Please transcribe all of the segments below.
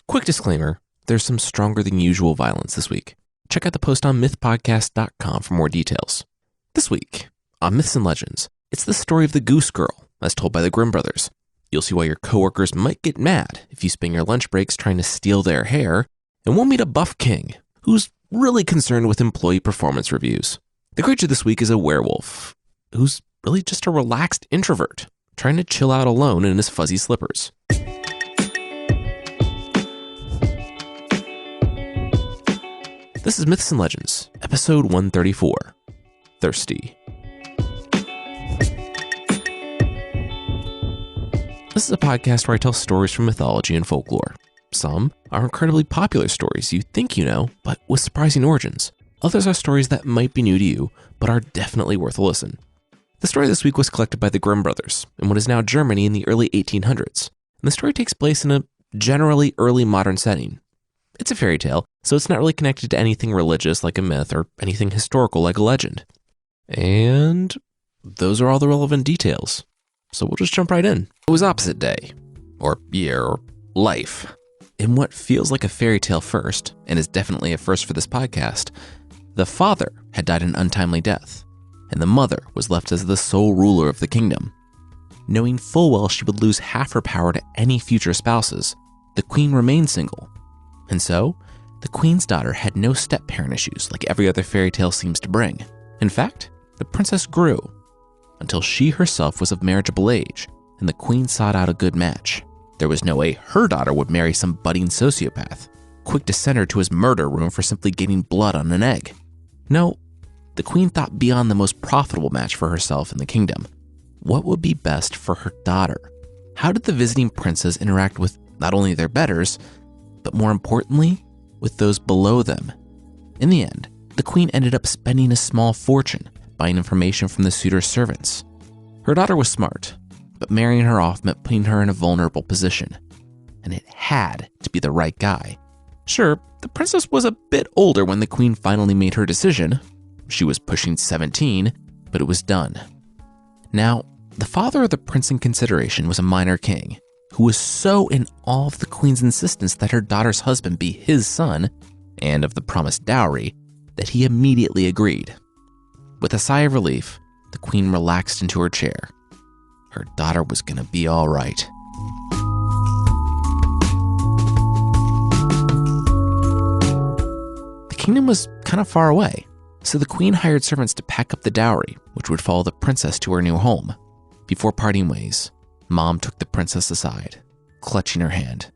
Quick disclaimer, there's some stronger than usual violence this week. Check out the post on mythpodcast.com for more details. This week, on Myths and Legends, it's the story of the Goose Girl, as told by the Grimm brothers. You'll see why your coworkers might get mad if you spend your lunch breaks trying to steal their hair, and we'll meet a buff king who's really concerned with employee performance reviews. The creature this week is a werewolf, who's really just a relaxed introvert, trying to chill out alone in his fuzzy slippers. This is Myths and Legends, episode 134, Thirsty. This is a podcast where I tell stories from mythology and folklore. Some are incredibly popular stories you think you know, but with surprising origins. Others are stories that might be new to you, but are definitely worth a listen. The story this week was collected by the Grimm brothers in what is now Germany in the early 1800s, and the story takes place in a generally early modern setting. It's a fairy tale, so it's not really connected to anything religious like a myth or anything historical like a legend. And those are all the relevant details. So we'll just jump right in. It was opposite day, or year, or life. In what feels like a fairy tale first, and is definitely a first for this podcast, the father had died an untimely death, and the mother was left as the sole ruler of the kingdom. Knowing full well she would lose half her power to any future spouses, the queen remained single. And so, the queen's daughter had no step-parent issues like every other fairy tale seems to bring. In fact, the princess grew until she herself was of marriageable age, and the queen sought out a good match. There was no way her daughter would marry some budding sociopath, quick to send her to his murder room for simply getting blood on an egg. No, the queen thought beyond the most profitable match for herself in the kingdom. What would be best for her daughter? How did the visiting princes interact with not only their betters, but more importantly, with those below them? In the end, the queen ended up spending a small fortune buying information from the suitor's servants. Her daughter was smart, but marrying her off meant putting her in a vulnerable position. And it had to be the right guy. Sure, the princess was a bit older when the queen finally made her decision. She was pushing 17, but it was done. Now, the father of the prince in consideration was a minor king, who was so in awe of the queen's insistence that her daughter's husband be his son, and of the promised dowry, that he immediately agreed. With a sigh of relief, the queen relaxed into her chair. Her daughter was gonna be all right. The kingdom was kind of far away, so the queen hired servants to pack up the dowry, which would follow the princess to her new home. Before parting ways, Mom took the princess aside, clutching her hand.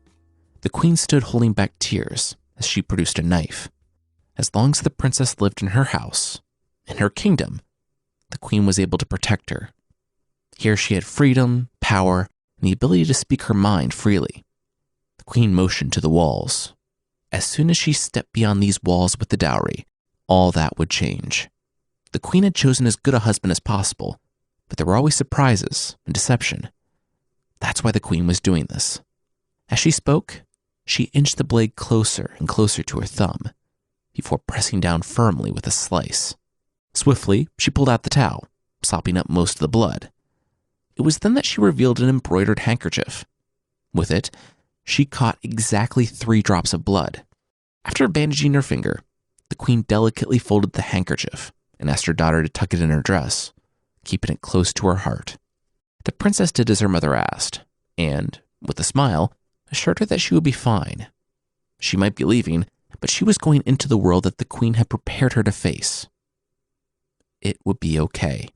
The queen stood holding back tears as she produced a knife. As long as the princess lived in her house, in her kingdom, the queen was able to protect her. Here she had freedom, power, and the ability to speak her mind freely. The queen motioned to the walls. As soon as she stepped beyond these walls with the dowry, all that would change. The queen had chosen as good a husband as possible, but there were always surprises and deception. That's why the queen was doing this. As she spoke, she inched the blade closer and closer to her thumb, before pressing down firmly with a slice. Swiftly, she pulled out the towel, sopping up most of the blood. It was then that she revealed an embroidered handkerchief. With it, she caught exactly 3 drops of blood. After bandaging her finger, the queen delicately folded the handkerchief and asked her daughter to tuck it in her dress, keeping it close to her heart. The princess did as her mother asked, and, with a smile, assured her that she would be fine. She might be leaving, but she was going into the world that the queen had prepared her to face. It would be okay.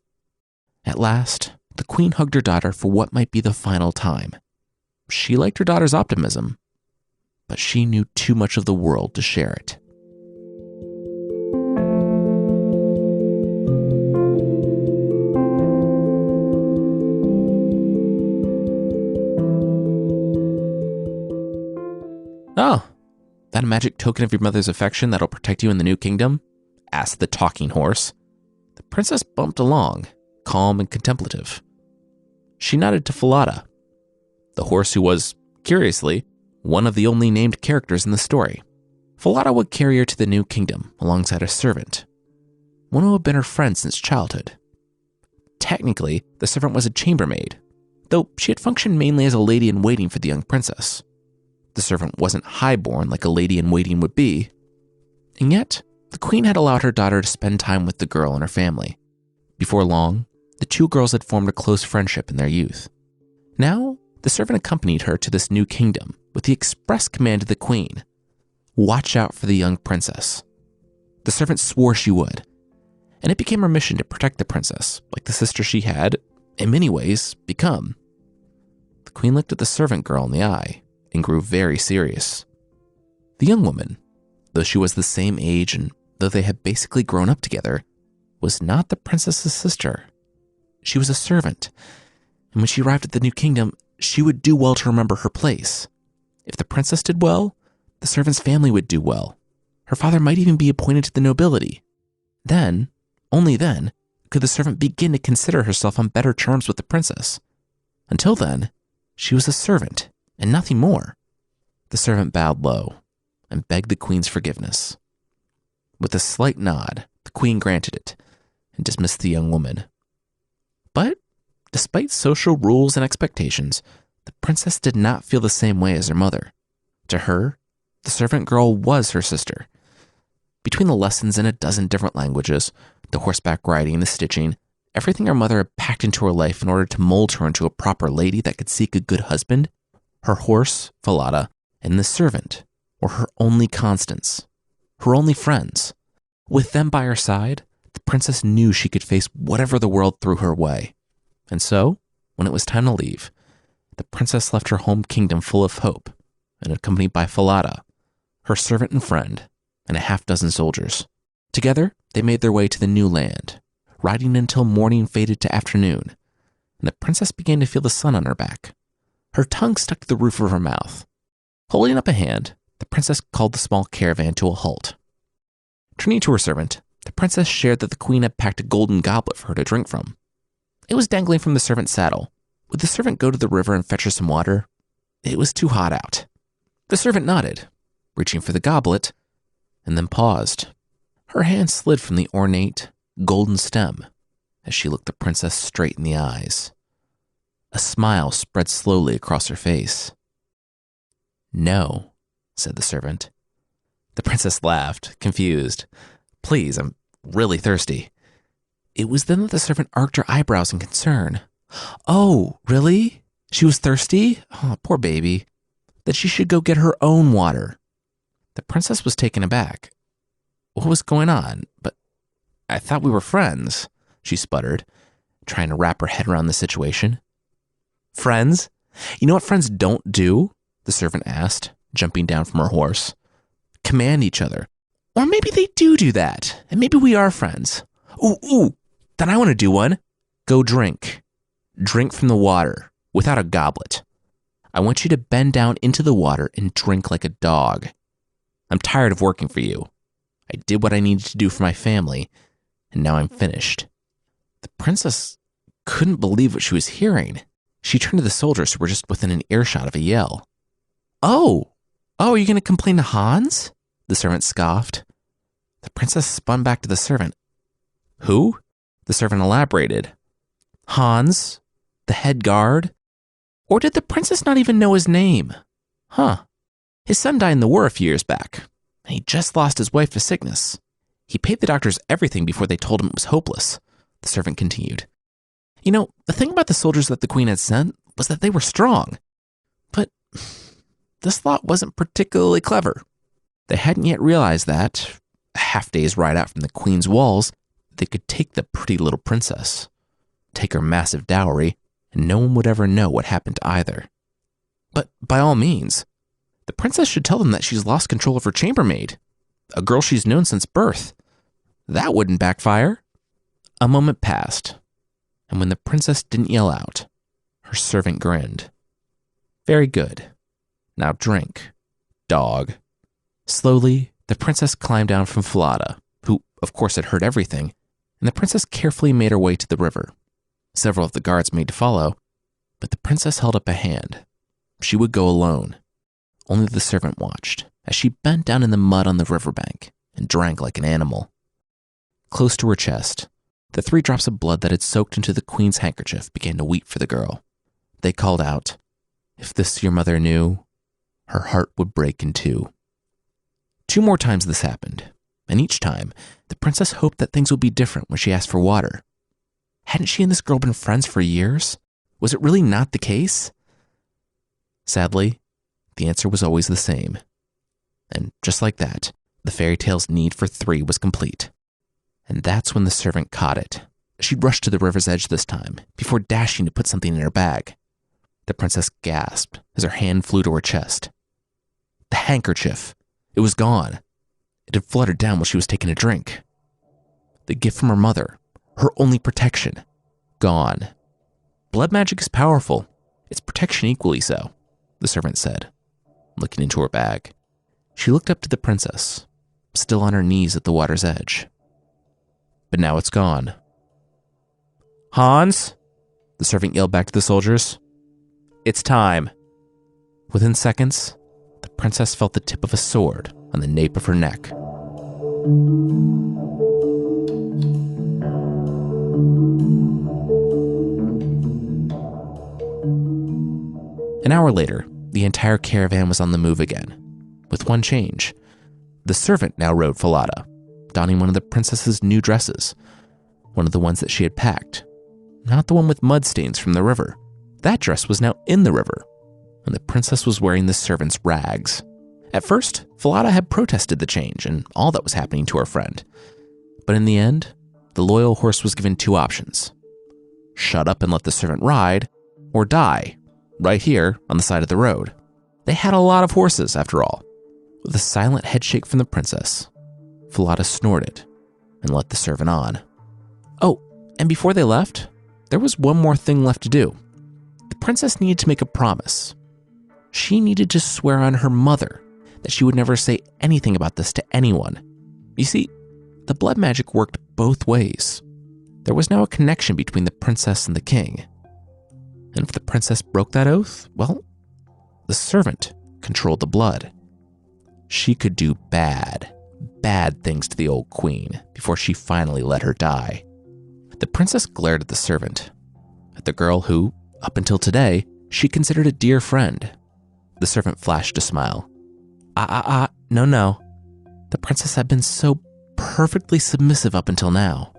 At last, the queen hugged her daughter for what might be the final time. She liked her daughter's optimism, but she knew too much of the world to share it. "Oh, that a magic token of your mother's affection that'll protect you in the new kingdom?" asked the talking horse. The princess bumped along, calm and contemplative. She nodded to Falada, the horse who was, curiously, one of the only named characters in the story. Falada would carry her to the new kingdom alongside a servant, one who had been her friend since childhood. Technically, the servant was a chambermaid, though she had functioned mainly as a lady-in-waiting for the young princess. The servant wasn't highborn like a lady-in-waiting would be. And yet, the queen had allowed her daughter to spend time with the girl and her family. Before long, the two girls had formed a close friendship in their youth. Now, the servant accompanied her to this new kingdom with the express command of the queen: watch out for the young princess. The servant swore she would, and it became her mission to protect the princess, like the sister she had, in many ways, become. The queen looked at the servant girl in the eye and grew very serious. The young woman, though she was the same age and though they had basically grown up together, was not the princess's sister. She was a servant, and when she arrived at the new kingdom, she would do well to remember her place. If the princess did well, the servant's family would do well. Her father might even be appointed to the nobility. Then, only then, could the servant begin to consider herself on better terms with the princess. Until then, she was a servant and nothing more. The servant bowed low and begged the queen's forgiveness. With a slight nod, the queen granted it and dismissed the young woman. But despite social rules and expectations, the princess did not feel the same way as her mother. To her, the servant girl was her sister. Between the lessons in a dozen different languages, the horseback riding and the stitching, everything her mother had packed into her life in order to mold her into a proper lady that could seek a good husband, her horse, Falada, and the servant were her only constants, her only friends. With them by her side, the princess knew she could face whatever the world threw her way. And so, when it was time to leave, the princess left her home kingdom full of hope and accompanied by Falada, her servant and friend, and a half-dozen soldiers. Together, they made their way to the new land, riding until morning faded to afternoon, and the princess began to feel the sun on her back. Her tongue stuck to the roof of her mouth. Holding up a hand, the princess called the small caravan to a halt. Turning to her servant, the princess shared that the queen had packed a golden goblet for her to drink from. It was dangling from the servant's saddle. Would the servant go to the river and fetch her some water? It was too hot out. The servant nodded, reaching for the goblet, and then paused. Her hand slid from the ornate, golden stem as she looked the princess straight in the eyes. A smile spread slowly across her face. "No," said the servant. The princess laughed, confused. "Please, I'm really thirsty." It was then that the servant arched her eyebrows in concern. "Oh, really? She was thirsty? Oh, poor baby. That she should go get her own water." The princess was taken aback. What was going on? "But I thought we were friends," she sputtered, trying to wrap her head around the situation. "Friends? You know what friends don't do?" the servant asked, jumping down from her horse. "Command each other. Or maybe they do that, and maybe we are friends. Ooh, then I want to do one. Go drink. Drink from the water, without a goblet. I want you to bend down into the water and drink like a dog. I'm tired of working for you. I did what I needed to do for my family, and now I'm finished." The princess couldn't believe what she was hearing. She turned to the soldiers who were just within an earshot of a yell. Oh, are you going to complain to Hans?" the servant scoffed. The princess spun back to the servant. "Who?" the servant elaborated. "Hans, the head guard? Or did the princess not even know his name? Huh. His son died in the war a few years back, and he just lost his wife to sickness. He paid the doctors everything before they told him it was hopeless," the servant continued. "You know, the thing about the soldiers that the queen had sent was that they were strong. But this lot wasn't particularly clever. They hadn't yet realized that, a half-day's ride out from the queen's walls, they could take the pretty little princess, take her massive dowry, and no one would ever know what happened to either. But by all means, the princess should tell them that she's lost control of her chambermaid, a girl she's known since birth. That wouldn't backfire." A moment passed, and when the princess didn't yell out, her servant grinned. "Very good. Now drink, dog." Slowly, the princess climbed down from Falada, who, of course, had heard everything, and the princess carefully made her way to the river. Several of the guards made to follow, but the princess held up a hand. She would go alone. Only the servant watched as she bent down in the mud on the riverbank and drank like an animal. Close to her chest, the 3 drops of blood that had soaked into the queen's handkerchief began to weep for the girl. They called out, "If this your mother knew, her heart would break in two. 2 more times this happened, and each time, the princess hoped that things would be different when she asked for water. Hadn't she and this girl been friends for years? Was it really not the case? Sadly, the answer was always the same. And just like that, the fairy tale's need for 3 was complete. And that's when the servant caught it. She'd rushed to the river's edge this time, before dashing to put something in her bag. The princess gasped as her hand flew to her chest. The handkerchief. It was gone. It had fluttered down while she was taking a drink. The gift from her mother, her only protection, gone. Blood magic is powerful. Its protection equally so, the servant said, looking into her bag. She looked up to the princess, still on her knees at the water's edge. But now it's gone. Hans, the servant yelled back to the soldiers. It's time. Within seconds, the princess felt the tip of a sword on the nape of her neck. An hour later, the entire caravan was on the move again, with one change. The servant now rode Falada, donning one of the princess's new dresses, one of the ones that she had packed, not the one with mud stains from the river. That dress was now in the river, and the princess was wearing the servant's rags. At first, Falada had protested the change and all that was happening to her friend. But in the end, the loyal horse was given 2 options. Shut up and let the servant ride, or die, right here on the side of the road. They had a lot of horses, after all. With a silent headshake from the princess, Falada snorted and let the servant on. Oh, and before they left, there was one more thing left to do. The princess needed to make a promise. She needed to swear on her mother that she would never say anything about this to anyone. You see, the blood magic worked both ways. There was now a connection between the princess and the king. And if the princess broke that oath, well, the servant controlled the blood. She could do bad things to the old queen before she finally let her die. The princess glared at the servant, at the girl who, up until today, she considered a dear friend. The servant flashed a smile. No. The princess had been so perfectly submissive up until now.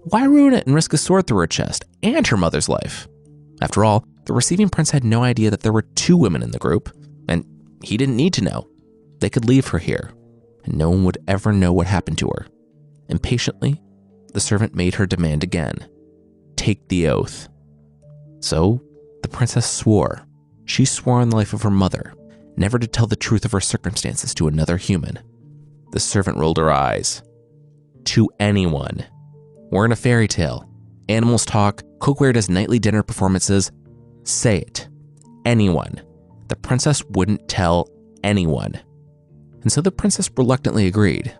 Why ruin it and risk a sword through her chest and her mother's life? After all, the receiving prince had no idea that there were 2 women in the group, and he didn't need to know. They could leave her here, and no one would ever know what happened to her. Impatiently, the servant made her demand again. Take the oath. So, the princess swore. She swore on the life of her mother, never to tell the truth of her circumstances to another human. The servant rolled her eyes. To anyone. We're in a fairy tale. Animals talk, cookware does nightly dinner performances. Say it. Anyone. The princess wouldn't tell anyone. And so the princess reluctantly agreed,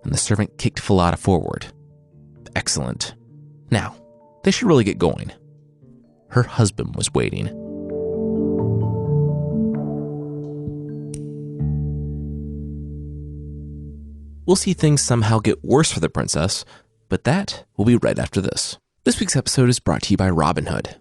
and the servant kicked Falada forward. Excellent. Now, they should really get going. Her husband was waiting. We'll see things somehow get worse for the princess, but that will be right after this. This week's episode is brought to you by Robinhood.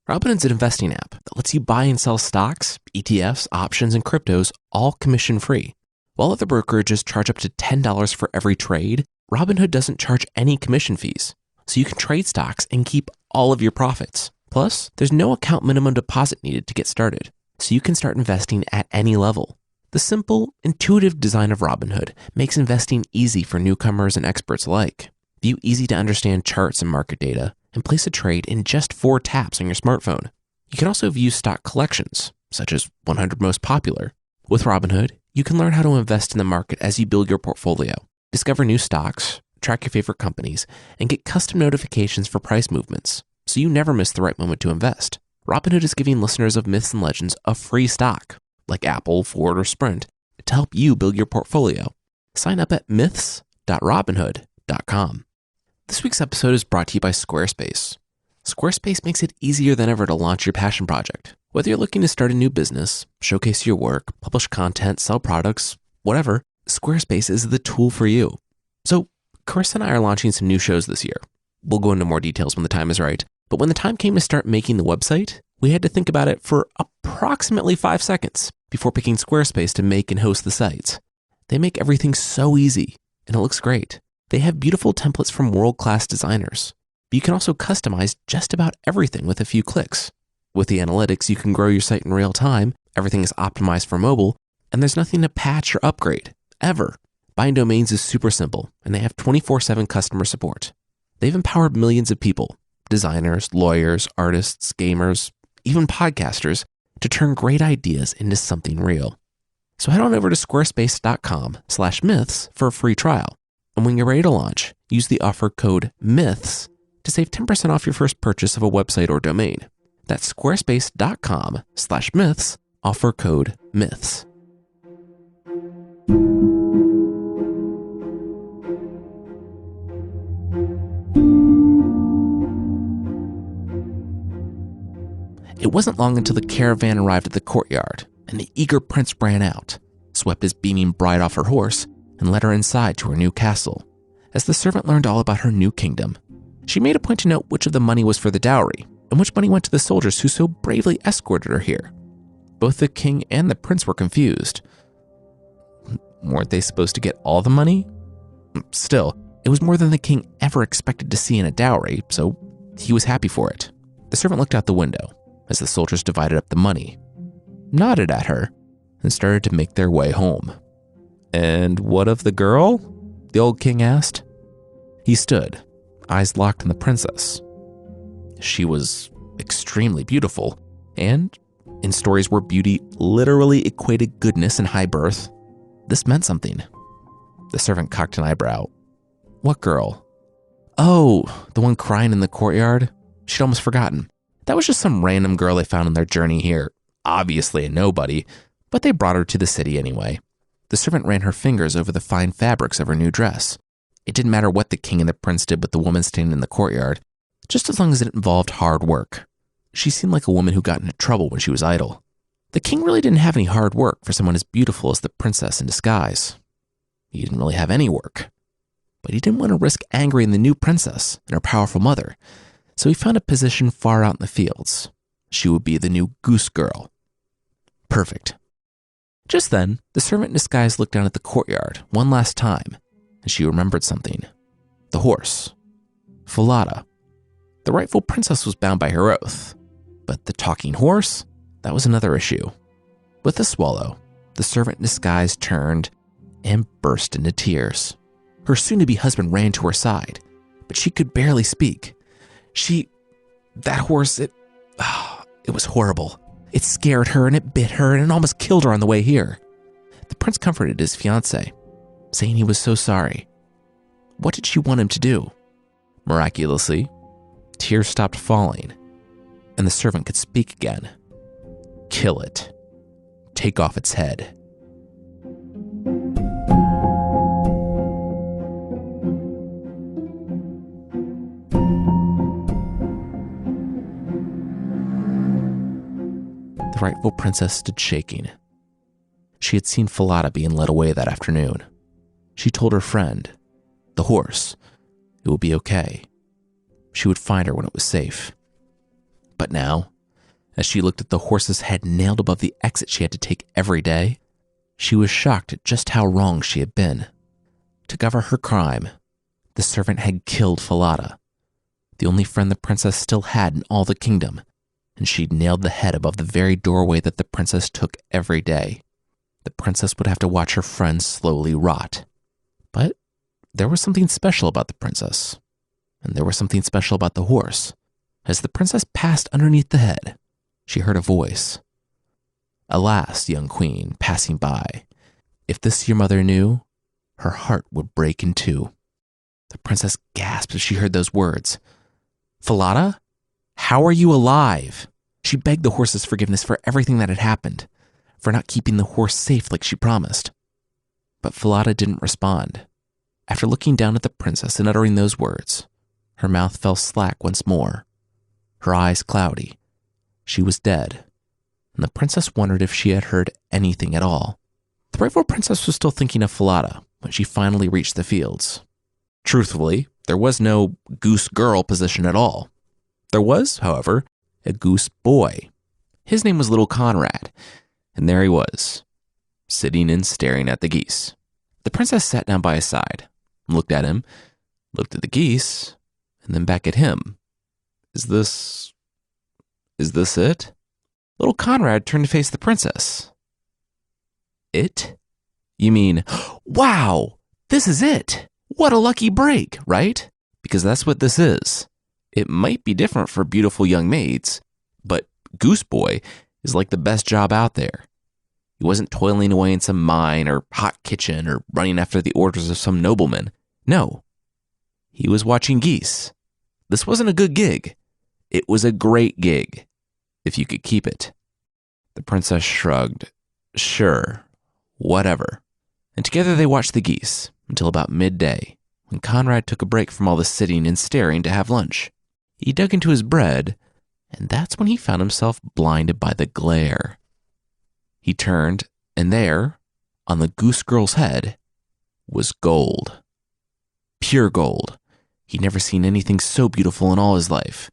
Robinhood's an investing app that lets you buy and sell stocks, ETFs, options, and cryptos all commission-free. While other brokerages charge up to $10 for every trade, Robinhood doesn't charge any commission fees, so you can trade stocks and keep all of your profits. Plus, there's no account minimum deposit needed to get started, so you can start investing at any level. The simple, intuitive design of Robinhood makes investing easy for newcomers and experts alike. View easy-to-understand charts and market data, and place a trade in just 4 taps on your smartphone. You can also view stock collections, such as 100 most popular. With Robinhood, you can learn how to invest in the market as you build your portfolio, discover new stocks, track your favorite companies, and get custom notifications for price movements, so you never miss the right moment to invest. Robinhood is giving listeners of Myths and Legends a free stock, like Apple, Ford, or Sprint, to help you build your portfolio. Sign up at myths.robinhood.com. This week's episode is brought to you by Squarespace. Squarespace makes it easier than ever to launch your passion project. Whether you're looking to start a new business, showcase your work, publish content, sell products, whatever, Squarespace is the tool for you. So, Chris and I are launching some new shows this year. We'll go into more details when the time is right. But when the time came to start making the website, we had to think about it for approximately 5 seconds. before picking Squarespace to make and host the sites. They make everything so easy, and it looks great. They have beautiful templates from world-class designers. But you can also customize just about everything with a few clicks. With the analytics, you can grow your site in real time, everything is optimized for mobile, and there's nothing to patch or upgrade, ever. Buying domains is super simple, and they have 24/7 customer support. They've empowered millions of people, designers, lawyers, artists, gamers, even podcasters, to turn great ideas into something real. So head on over to squarespace.com/myths for a free trial. And when you're ready to launch, use the offer code MYTHS to save 10% off your first purchase of a website or domain. That's squarespace.com/myths, offer code MYTHS. It wasn't long until the caravan arrived at the courtyard, and the eager prince ran out, swept his beaming bride off her horse, and led her inside to her new castle. As the servant learned all about her new kingdom, she made a point to note which of the money was for the dowry, and which money went to the soldiers who so bravely escorted her here. Both the king and the prince were confused. Weren't they supposed to get all the money? Still, it was more than the king ever expected to see in a dowry, so he was happy for it. The servant looked out the window as the soldiers divided up the money, nodded at her, and started to make their way home. "And what of the girl?" the old king asked. He stood, eyes locked on the princess. She was extremely beautiful, and in stories where beauty literally equated goodness and high birth, this meant something. The servant cocked an eyebrow. "What girl?" "Oh, the one crying in the courtyard? She'd almost forgotten. That was just some random girl they found on their journey here. Obviously a nobody, but they brought her to the city anyway." The servant ran her fingers over the fine fabrics of her new dress. It didn't matter what the king and the prince did with the woman standing in the courtyard, just as long as it involved hard work. She seemed like a woman who got into trouble when she was idle. The king really didn't have any hard work for someone as beautiful as the princess in disguise. He didn't really have any work. But he didn't want to risk angering the new princess and her powerful mother, so he found a position far out in the fields. She would be the new goose girl. Perfect. Just then, the servant in disguise looked down at the courtyard one last time, and she remembered something. The horse. Falada. The rightful princess was bound by her oath, but the talking horse? That was another issue. With a swallow, the servant in disguise turned and burst into tears. Her soon-to-be husband ran to her side, but she could barely speak. That horse, it was horrible. It scared her and it bit her and it almost killed her on the way here. The prince comforted his fiancée, saying he was so sorry. What did she want him to do? Miraculously, tears stopped falling, and the servant could speak again. "Kill it. Take off its head." The rightful princess stood shaking. She had seen Falada being led away that afternoon. She told her friend, the horse, it would be okay. She would find her when it was safe. But now, as she looked at the horse's head nailed above the exit she had to take every day, she was shocked at just how wrong she had been. To cover her crime, the servant had killed Falada, the only friend the princess still had in all the kingdom, and she'd nailed the head above the very doorway that the princess took every day. The princess would have to watch her friend slowly rot. But there was something special about the princess, and there was something special about the horse. As the princess passed underneath the head, she heard a voice. "Alas, young queen, passing by, if this your mother knew, her heart would break in two." The princess gasped as she heard those words. "Falada? How are you alive?" She begged the horse's forgiveness for everything that had happened, for not keeping the horse safe like she promised. But Falada didn't respond. After looking down at the princess and uttering those words, her mouth fell slack once more, her eyes cloudy. She was dead, and the princess wondered if she had heard anything at all. The rightful princess was still thinking of Falada when she finally reached the fields. Truthfully, there was no goose girl position at all. There was, however, a goose boy. His name was Little Conrad, and there he was, sitting and staring at the geese. The princess sat down by his side, looked at him, looked at the geese, and then back at him. Is this it? Little Conrad turned to face the princess. It? You mean, wow, this is it. What a lucky break, right? Because that's what this is. It might be different for beautiful young maids, but Goose Boy is like the best job out there. He wasn't toiling away in some mine or hot kitchen or running after the orders of some nobleman. No, he was watching geese. This wasn't a good gig. It was a great gig, if you could keep it. The princess shrugged. Sure, whatever. And together they watched the geese until about midday, when Conrad took a break from all the sitting and staring to have lunch. He dug into his bread, and that's when he found himself blinded by the glare. He turned, and there, on the goose girl's head, was gold. Pure gold. He'd never seen anything so beautiful in all his life.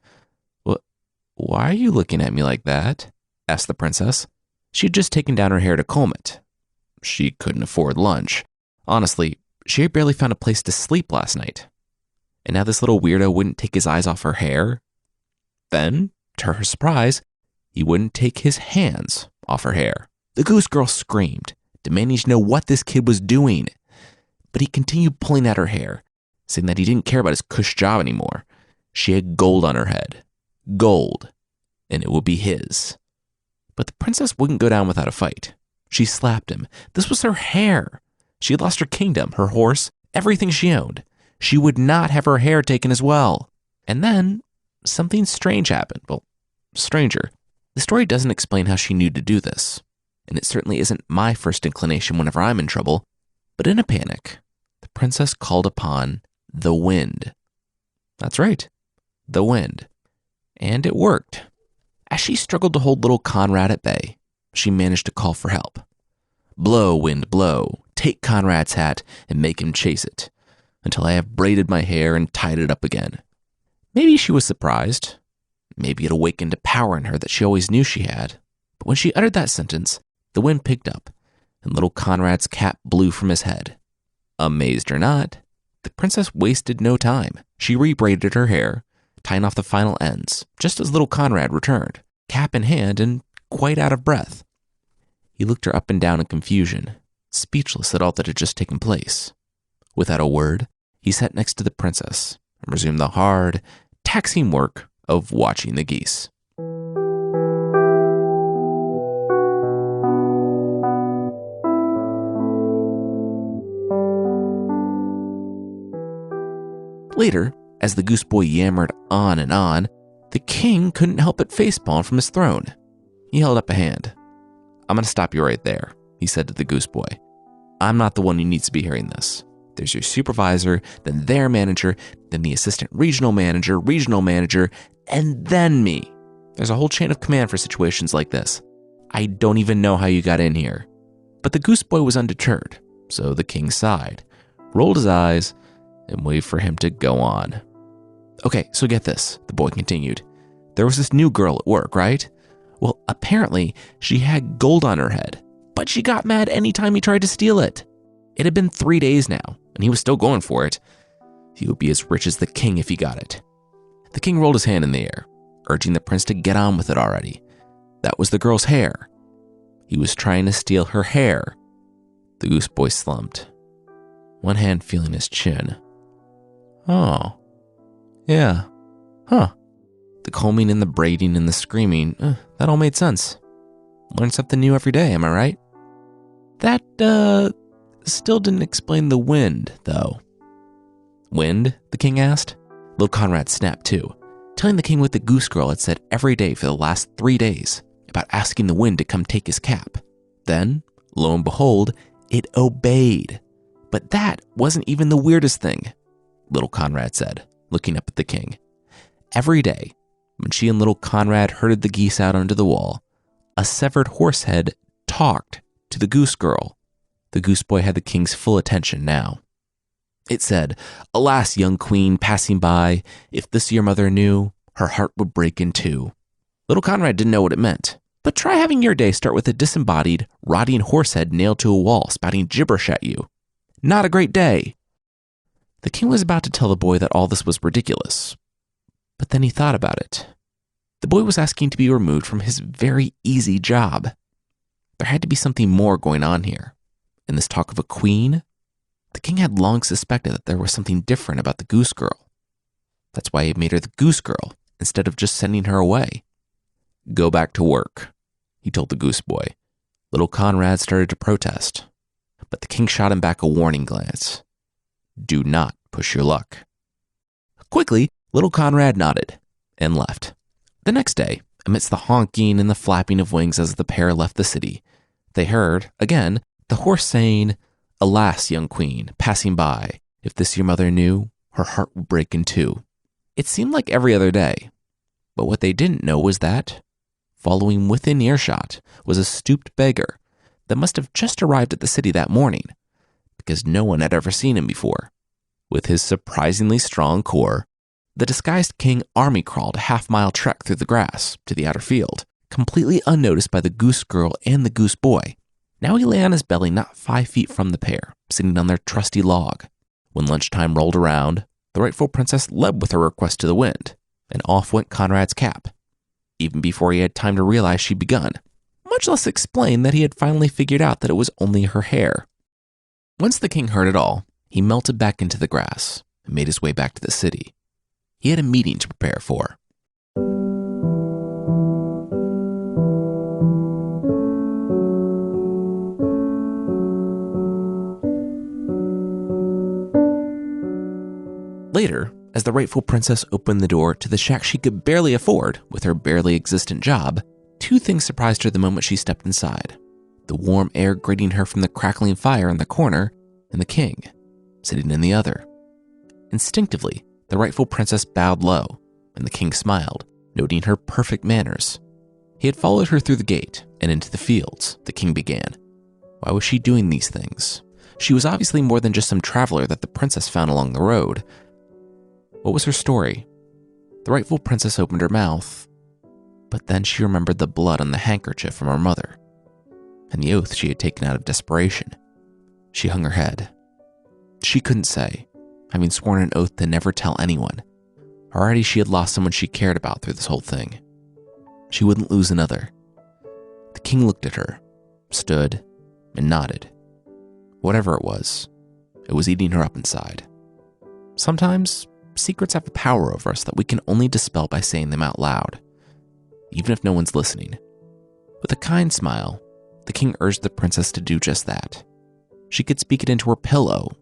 Why are you looking at me like that? Asked the princess. She had just taken down her hair to comb it. She couldn't afford lunch. Honestly, she had barely found a place to sleep last night. And now this little weirdo wouldn't take his eyes off her hair. Then, to her surprise, he wouldn't take his hands off her hair. The goose girl screamed, demanding to know what this kid was doing. But he continued pulling at her hair, saying that he didn't care about his cush job anymore. She had gold on her head. Gold. And it would be his. But the princess wouldn't go down without a fight. She slapped him. This was her hair. She had lost her kingdom, her horse, everything she owned. She would not have her hair taken as well. And then something strange happened. Well, stranger. The story doesn't explain how she knew to do this. And it certainly isn't my first inclination whenever I'm in trouble. But in a panic, the princess called upon the wind. That's right, the wind. And it worked. As she struggled to hold little Conrad at bay, she managed to call for help. Blow, wind, blow. Take Conrad's hat and make him chase it, until I have braided my hair and tied it up again. Maybe she was surprised. Maybe it awakened a power in her that she always knew she had. But when she uttered that sentence, the wind picked up, and little Conrad's cap blew from his head. Amazed or not, the princess wasted no time. She rebraided her hair, tying off the final ends, just as little Conrad returned, cap in hand and quite out of breath. He looked her up and down in confusion, speechless at all that had just taken place. Without a word, he sat next to the princess and resumed the hard, taxing work of watching the geese. Later, as the goose boy yammered on and on, the king couldn't help but facepalm from his throne. He held up a hand. I'm going to stop you right there, he said to the goose boy. I'm not the one who needs to be hearing this. There's your supervisor, then their manager, then the assistant regional manager, and then me. There's a whole chain of command for situations like this. I don't even know how you got in here. But the goose boy was undeterred, so the king sighed, rolled his eyes, and waited for him to go on. Okay, so get this, the boy continued. There was this new girl at work, right? Well, apparently she had gold on her head, but she got mad anytime he tried to steal it. It had been 3 days now, and he was still going for it. He would be as rich as the king if he got it. The king rolled his hand in the air, urging the prince to get on with it already. That was the girl's hair. He was trying to steal her hair. The goose boy slumped, one hand feeling his chin. Oh, yeah, huh. The combing and the braiding and the screaming, that all made sense. Learn something new every day, am I right? That, still didn't explain the wind, though. Wind? The king asked. Little Conrad snapped too, telling the king what the goose girl had said every day for the last 3 days about asking the wind to come take his cap. Then, lo and behold, it obeyed. But that wasn't even the weirdest thing, little Conrad said, looking up at the king. Every day, when she and little Conrad herded the geese out onto the wall, a severed horse head talked to the goose girl. The goose boy had the king's full attention now. It said, "Alas, young queen passing by, if this your mother knew, her heart would break in two." Little Conrad didn't know what it meant, But try having your day start with a disembodied, rotting horse head nailed to a wall spouting gibberish at you. Not a great day. The king was about to tell the boy that all this was ridiculous, but then he thought about it. The boy was asking to be removed from his very easy job. There had to be something more going on here. In this talk of a queen, the king had long suspected that there was something different about the goose girl. That's why he made her the goose girl instead of just sending her away. Go back to work, he told the goose boy. Little Conrad started to protest, but the king shot him back a warning glance. Do not push your luck. Quickly, little Conrad nodded and left. The next day, amidst the honking and the flapping of wings as the pair left the city, they heard, again, the horse saying, Alas, young queen, passing by, if this your mother knew, her heart would break in two. It seemed like every other day, but what they didn't know was that, following within earshot, was a stooped beggar that must have just arrived at the city that morning, because no one had ever seen him before. With his surprisingly strong core, the disguised king army crawled a half-mile trek through the grass to the outer field, completely unnoticed by the goose girl and the goose boy. Now he lay on his belly not 5 feet from the pair, sitting on their trusty log. When lunchtime rolled around, the rightful princess led with her request to the wind, and off went Conrad's cap, even before he had time to realize she'd begun, much less explain that he had finally figured out that it was only her hair. Once the king heard it all, he melted back into the grass and made his way back to the city. He had a meeting to prepare for. Later, as the rightful princess opened the door to the shack she could barely afford with her barely existent job, 2 things surprised her the moment she stepped inside. The warm air greeting her from the crackling fire in the corner, and the king, sitting in the other. Instinctively, the rightful princess bowed low, and the king smiled, noting her perfect manners. He had followed her through the gate and into the fields, the king began. Why was she doing these things? She was obviously more than just some traveler that the princess found along the road. What was her story? The rightful princess opened her mouth, but then she remembered the blood on the handkerchief from her mother, and the oath she had taken out of desperation. She hung her head. She couldn't say, having sworn an oath to never tell anyone. Already she had lost someone she cared about through this whole thing. She wouldn't lose another. The king looked at her, stood, and nodded. Whatever it was eating her up inside. Sometimes, secrets have a power over us that we can only dispel by saying them out loud, even if no one's listening. With a kind smile, the king urged the princess to do just that. She could speak it into her pillow,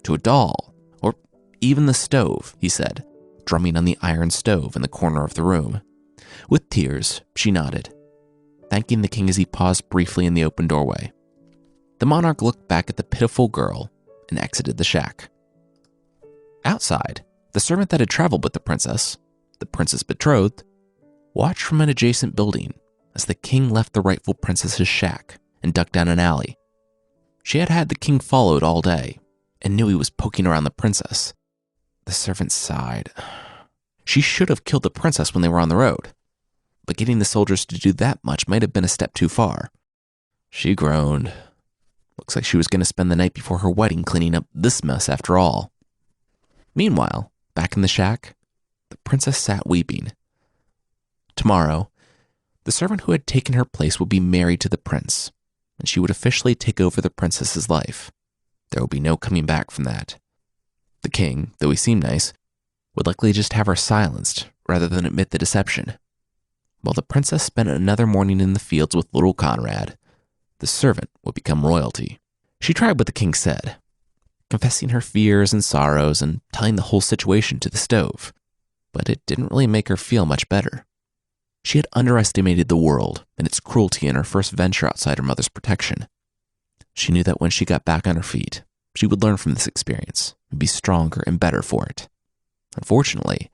to a doll, or even the stove, he said, drumming on the iron stove in the corner of the room. With tears, she nodded, thanking the king as he paused briefly in the open doorway. The monarch looked back at the pitiful girl and exited the shack. Outside, the servant that had traveled with the princess betrothed, watched from an adjacent building as the king left the rightful princess's shack and ducked down an alley. She had had the king followed all day and knew he was poking around the princess. The servant sighed. She should have killed the princess when they were on the road, but getting the soldiers to do that much might have been a step too far. She groaned. Looks like she was going to spend the night before her wedding cleaning up this mess after all. Meanwhile, back in the shack, the princess sat weeping. Tomorrow, the servant who had taken her place would be married to the prince, and she would officially take over the princess's life. There would be no coming back from that. The king, though he seemed nice, would likely just have her silenced rather than admit the deception. While the princess spent another morning in the fields with little Conrad, the servant would become royalty. She tried what the king said, confessing her fears and sorrows and telling the whole situation to the stove, but it didn't really make her feel much better. She had underestimated the world and its cruelty in her first venture outside her mother's protection. She knew that when she got back on her feet, she would learn from this experience and be stronger and better for it. Unfortunately,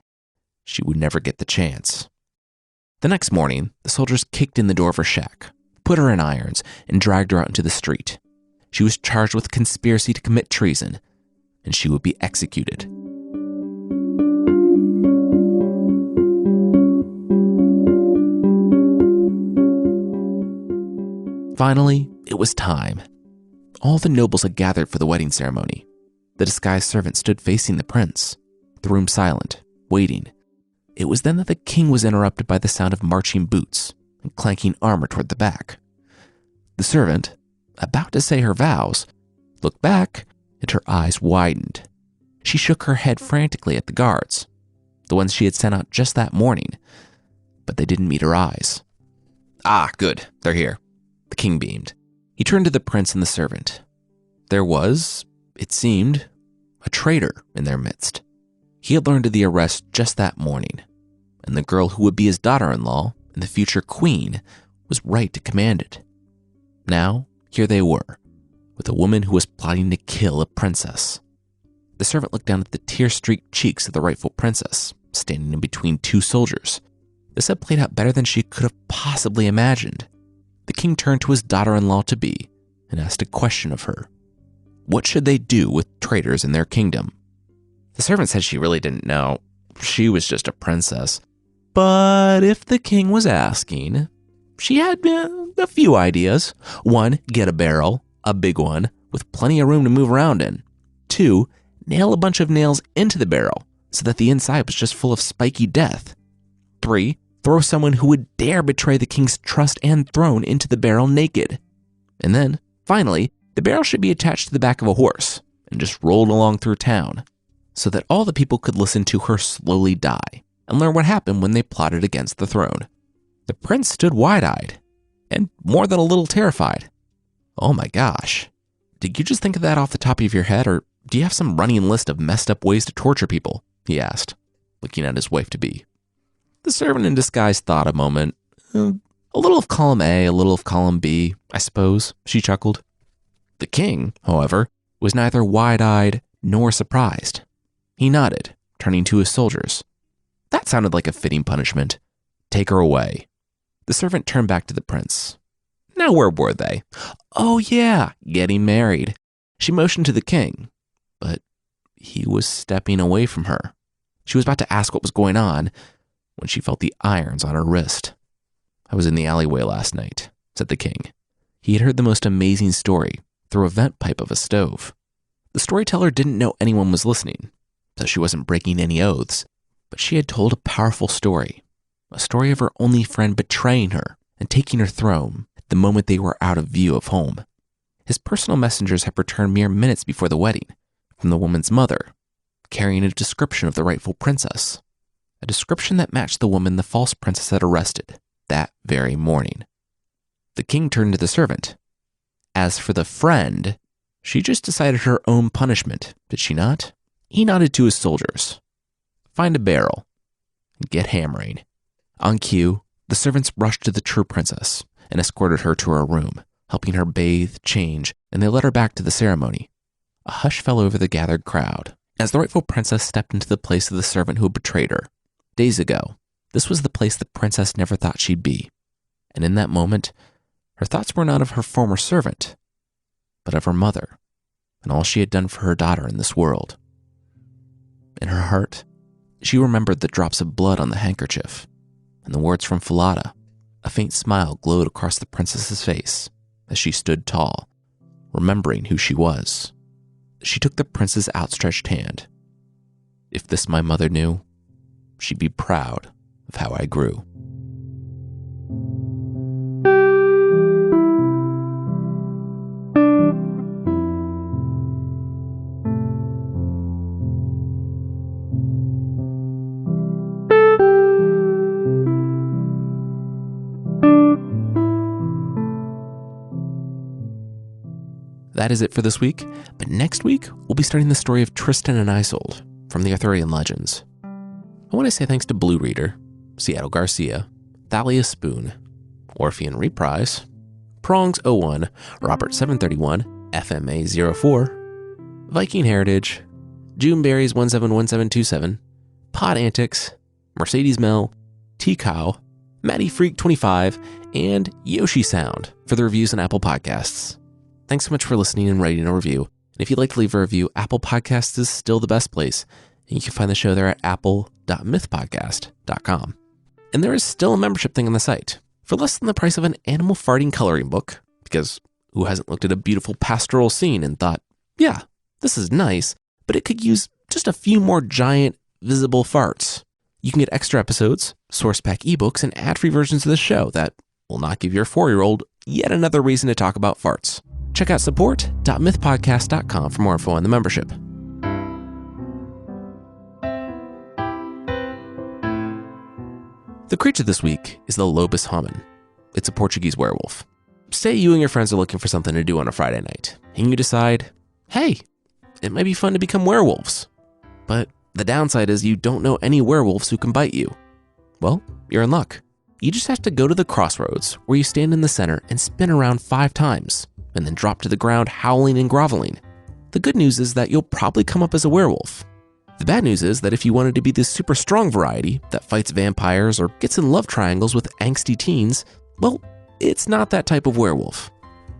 she would never get the chance. The next morning, the soldiers kicked in the door of her shack, put her in irons, and dragged her out into the street. She was charged with conspiracy to commit treason, and she would be executed. Finally, it was time. All the nobles had gathered for the wedding ceremony. The disguised servant stood facing the prince, the room silent, waiting. It was then that the king was interrupted by the sound of marching boots and clanking armor toward the back. The servant, about to say her vows, looked back and her eyes widened. She shook her head frantically at the guards, the ones she had sent out just that morning, but they didn't meet her eyes. "Ah, good, they're here," the king beamed. He turned to the prince and the servant. There was, it seemed, a traitor in their midst. He had learned of the arrest just that morning, and the girl who would be his daughter-in-law and the future queen was right to command it. Now, here they were, with a woman who was plotting to kill a princess. The servant looked down at the tear-streaked cheeks of the rightful princess, standing in between two soldiers. This had played out better than she could have possibly imagined. The king turned to his daughter-in-law-to-be and asked a question of her. What should they do with traitors in their kingdom? The servant said she really didn't know. She was just a princess. But if the king was asking, she had a few ideas. 1, get a barrel, a big one, with plenty of room to move around in. 2, nail a bunch of nails into the barrel so that the inside was just full of spiky death. 3, throw someone who would dare betray the king's trust and throne into the barrel naked. And then, finally, the barrel should be attached to the back of a horse and just rolled along through town so that all the people could listen to her slowly die and learn what happened when they plotted against the throne. The prince stood wide-eyed and more than a little terrified. Oh my gosh. Did you just think of that off the top of your head, or do you have some running list of messed up ways to torture people? He asked, looking at his wife-to-be. The servant in disguise thought a moment. A little of column A, a little of column B, I suppose, she chuckled. The king, however, was neither wide-eyed nor surprised. He nodded, turning to his soldiers. That sounded like a fitting punishment. Take her away. The servant turned back to the prince. Now where were they? Oh yeah, getting married. She motioned to the king, but he was stepping away from her. She was about to ask what was going on when she felt the irons on her wrist. I was in the alleyway last night, said the king. He had heard the most amazing story through a vent pipe of a stove. The storyteller didn't know anyone was listening, so she wasn't breaking any oaths, but she had told a powerful story, a story of her only friend betraying her and taking her throne the moment they were out of view of home. His personal messengers had returned mere minutes before the wedding from the woman's mother, carrying a description of the rightful princess, a description that matched the woman the false princess had arrested that very morning. The king turned to the servant. As for the friend, she just decided her own punishment, did she not? He nodded to his soldiers. Find a barrel and get hammering. On cue, the servants rushed to the true princess and escorted her to her room, helping her bathe, change, and they led her back to the ceremony. A hush fell over the gathered crowd as the rightful princess stepped into the place of the servant who had betrayed her. Days ago, this was the place the princess never thought she'd be. And in that moment, her thoughts were not of her former servant, but of her mother and all she had done for her daughter in this world. In her heart, she remembered the drops of blood on the handkerchief and the words from Falada. A faint smile glowed across the princess's face as she stood tall, remembering who she was. She took the prince's outstretched hand. If this my mother knew, she'd be proud of how I grew. That is it for this week, but next week we'll be starting the story of Tristan and Isolde from the Arthurian legends. I want to say thanks to Blue Reader, Seattle Garcia, Thalia Spoon, Orphean Reprise, Prongs01, Robert 731, FMA 04, Viking Heritage, Juneberries 171727, Pod Antics, Mercedes Mel, T-Cow, Maddie Freak 25, and Yoshi Sound for the reviews on Apple Podcasts. Thanks so much for listening and writing a review. And if you'd like to leave a review, Apple Podcasts is still the best place. And you can find the show there at apple.mythpodcast.com. And there is still a membership thing on the site. For less than the price of an animal farting coloring book, Because who hasn't looked at a beautiful pastoral scene and thought, yeah, this is nice, but it could use just a few more giant, visible farts. You can get extra episodes, source pack ebooks, and ad-free versions of the show that will not give your 4-year-old yet another reason to talk about farts. Check out support.mythpodcast.com for more info on the membership. The creature this week is the lobus homin. It's a Portuguese werewolf. Say you and your friends are looking for something to do on a Friday night, and you decide, hey, it might be fun to become werewolves. But the downside is you don't know any werewolves who can bite you. Well, you're in luck. You just have to go to the crossroads where you stand in the center and spin around 5 times, and then drop to the ground howling and groveling. The good news is that you'll probably come up as a werewolf. The bad news is that if you wanted to be the super strong variety that fights vampires or gets in love triangles with angsty teens, well, it's not that type of werewolf.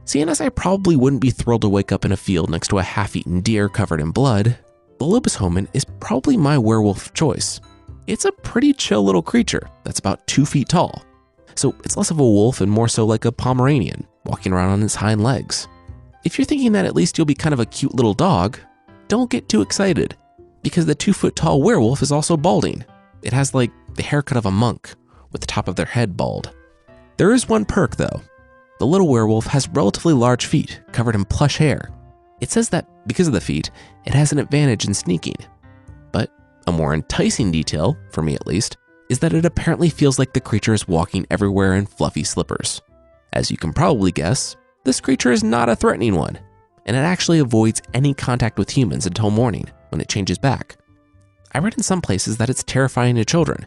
Seeing as I probably wouldn't be thrilled to wake up in a field next to a half-eaten deer covered in blood, the lobus homin is probably my werewolf of choice. It's a pretty chill little creature that's about 2 feet tall. So it's less of a wolf and more so like a Pomeranian, walking around on its hind legs. If you're thinking that at least you'll be kind of a cute little dog, don't get too excited, because the 2-foot-tall werewolf is also balding. It has like the haircut of a monk, with the top of their head bald. There is one perk though. The little werewolf has relatively large feet covered in plush hair. It says that because of the feet, it has an advantage in sneaking. But a more enticing detail, for me at least, is that it apparently feels like the creature is walking everywhere in fluffy slippers. As you can probably guess, this creature is not a threatening one, and it actually avoids any contact with humans until morning, when it changes back. I read in some places that it's terrifying to children,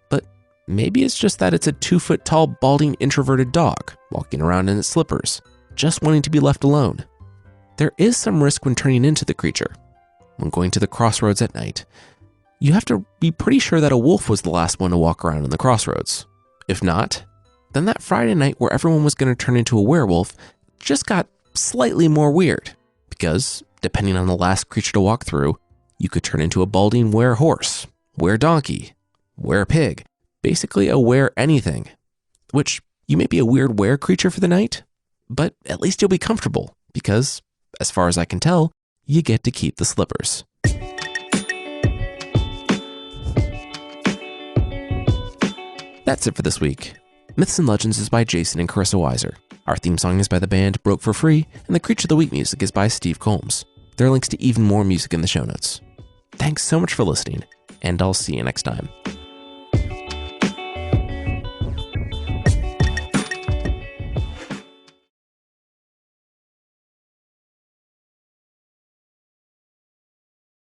but maybe it's just that it's a 2-foot-tall, balding, introverted dog walking around in its slippers, just wanting to be left alone. There is some risk when turning into the creature. When going to the crossroads at night, you have to be pretty sure that a wolf was the last one to walk around in the crossroads. If not, then that Friday night where everyone was going to turn into a werewolf just got slightly more weird, because depending on the last creature to walk through, you could turn into a balding were-horse, were-donkey, were-pig, basically a were-anything, which you may be a weird were-creature for the night, but at least you'll be comfortable because, as far as I can tell, you get to keep the slippers. That's it for this week. Myths and Legends is by Jason and Carissa Weiser. Our theme song is by the band Broke for Free, and the Creature of the Week music is by Steve Combs. There are links to even more music in the show notes. Thanks so much for listening, and I'll see you next time.